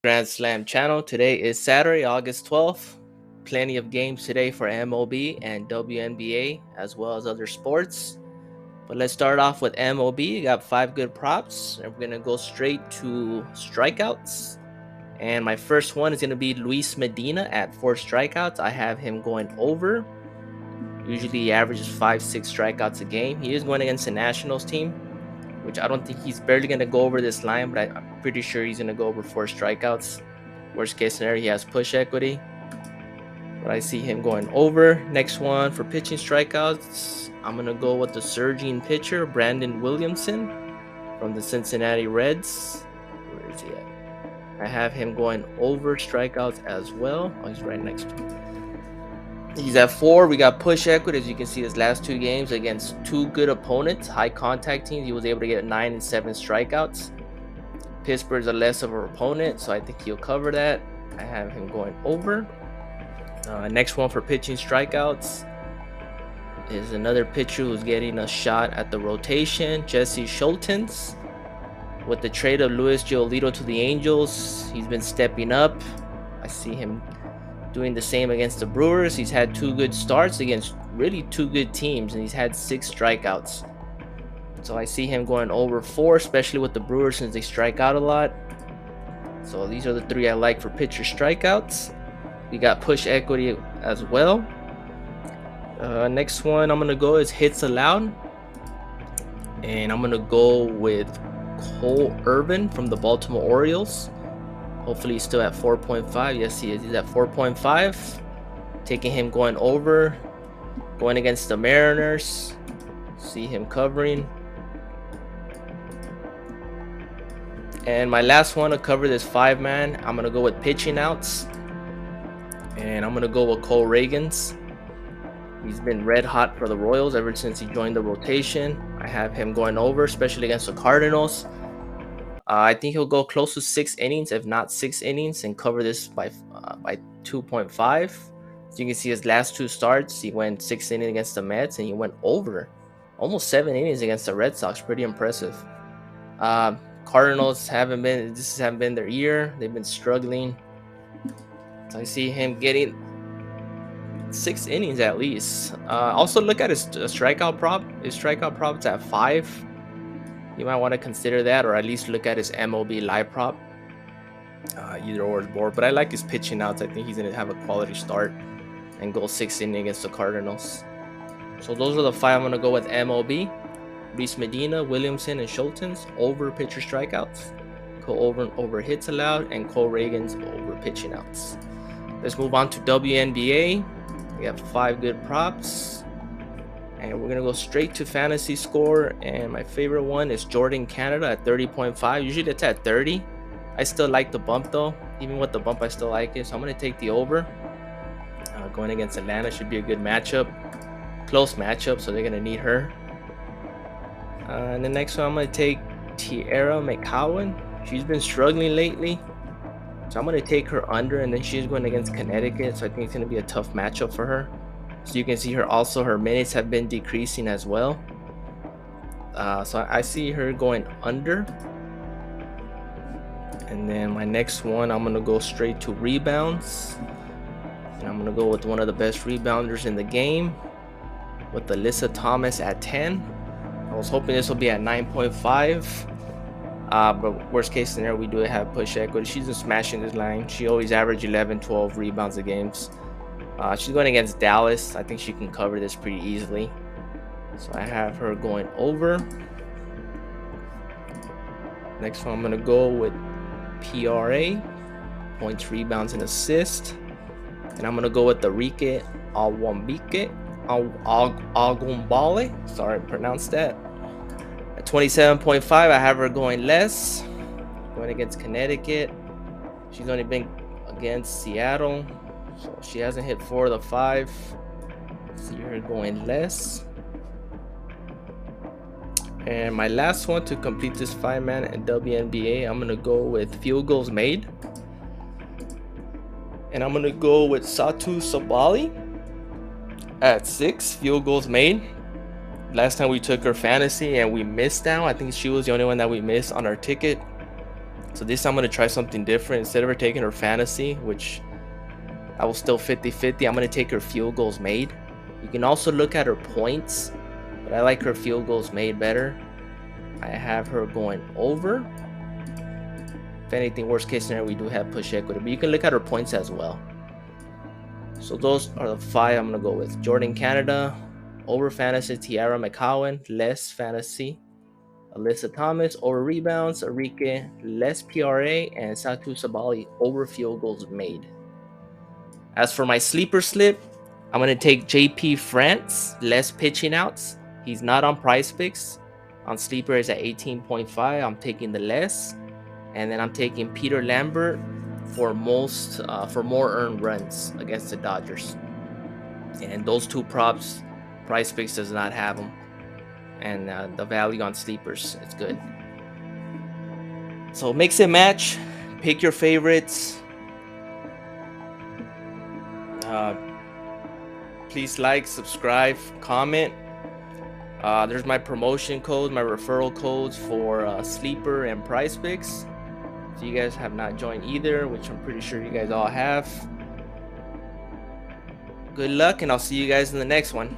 Grand Slam channel. Today is Saturday, August 12th. Plenty of games today for MLB and WNBA, as well as other sports. But let's start off with MLB. You got 5 good props, and we're going to go straight to strikeouts. And my first one is going to be Luis Medina at 4 strikeouts. I have him going over. Usually he averages 5-6 strikeouts a game. He is going against the Nationals team, which I don't think he's barely going to go over this line, but I'm pretty sure he's going to go over 4 strikeouts. Worst case scenario, he has push equity, but I see him going over. Next one for pitching strikeouts, I'm going to go with the surging pitcher, Brandon Williamson from the Cincinnati Reds. Where is he at? I have him going over strikeouts as well. Oh, he's right next to me. He's at 4. We got push equity. As you can see, his last 2 games against 2 good opponents, high contact teams, he was able to get 9 and 7 strikeouts. Pittsburgh's a less of an opponent, so I think he'll cover that. I have him going over. Next one for pitching strikeouts is another pitcher who's getting a shot at the rotation, Jesse Schultens. With the trade of Luis Giolito to the Angels, he's been stepping up. I see him doing the same against the Brewers. He's had 2 good starts against really 2 good teams, and he's had 6 strikeouts. So I see him going over 4, especially with the Brewers since they strike out a lot. So these are the 3 I like for pitcher strikeouts. We got push equity as well. Next one I'm going to go is hits allowed. And I'm going to go with Cole Irvin from the Baltimore Orioles. Hopefully he's still at 4.5. Yes, he is. He's at 4.5. Taking him going over. Going against the Mariners. See him covering. And my last one to cover this 5-man, I'm going to go with pitching outs. And I'm going to go with Cole Ragans. He's been red hot for the Royals ever since he joined the rotation. I have him going over, especially against the Cardinals. I think he'll go close to 6 innings, if not 6 innings, and cover this by 2.5. So you can see his last 2 starts, he went 6 innings against the Mets, and he went over almost 7 innings against the Red Sox. Pretty impressive. Cardinals haven't been their year. They've been struggling. So I see him getting 6 innings at least. Also look at his strikeout prop. His strikeout prop's at 5. You might want to consider that, or at least look at his MLB live prop. Either or is board, but I like his pitching outs. I think he's gonna have a quality start and go 6 innings against the Cardinals. So those are the 5 I'm gonna go with MLB. Luis Medina, Williamson, and Schultens over pitcher strikeouts. Cole over hits allowed, and Cole Ragans over pitching outs. Let's move on to WNBA. We have 5 good props, and we're gonna go straight to fantasy score. And my favorite one is Jordan Canada at 30.5. Usually it's at 30. I still like the bump though. Even with the bump, I still like it. So I'm gonna take the over. Going against Atlanta should be a good matchup. Close matchup, so they're gonna need her. And the next one, I'm going to take Tierra McCowan. She's been struggling lately, so I'm going to take her under, and then she's going against Connecticut, so I think it's going to be a tough matchup for her. So you can see her minutes have been decreasing as well. So I see her going under. And then my next one, I'm going to go straight to rebounds. And I'm going to go with one of the best rebounders in the game, with Alyssa Thomas at 10. I was hoping this will be at 9.5, but worst case scenario, we do have push equity. She's been smashing this line. She always averaged 11, 12 rebounds a game. She's going against Dallas. I think she can cover this pretty easily. So I have her going over. Next one, I'm going to go with PRA, points, rebounds, and assists. And I'm going to go with the Rike Agumbale. Sorry, pronounce that. At 27.5, I have her going less. Going against Connecticut. She's only been against Seattle, so she hasn't hit 4 of the 5. See her going less. And my last one to complete this 5-man at WNBA, I'm gonna go with field goals made. And I'm gonna go with Satu Sabali at 6 field goals made. Last time we took her fantasy and we missed out. I think she was the only one that we missed on our ticket. So this time I'm going to try something different. Instead of her taking her fantasy, which I will still 50-50, I'm going to take her field goals made. You can also look at her points, but I like her field goals made better. I have her going over. If anything, worst case scenario, we do have push equity, but you can look at her points as well. So those are the 5 I'm going to go with. Jordan Canada, over fantasy, Tiara McCowan, less fantasy, Alyssa Thomas, over rebounds, Arike, less PRA, and Satu Sabali, over field goals made. As for my sleeper slip, I'm going to take JP France, less pitching outs. He's not on Prize Picks. On sleeper is at 18.5. I'm taking the less. And then I'm taking Peter Lambert for more earned runs against the Dodgers. And those 2 props, Prize Picks does not have them. And the value on sleepers, it's good. So mix and match, pick your favorites. Please like, subscribe, comment. There's my promotion code, my referral codes for Sleeper and Prize Picks. If you guys have not joined either, which I'm pretty sure you guys all have, good luck, and I'll see you guys in the next one.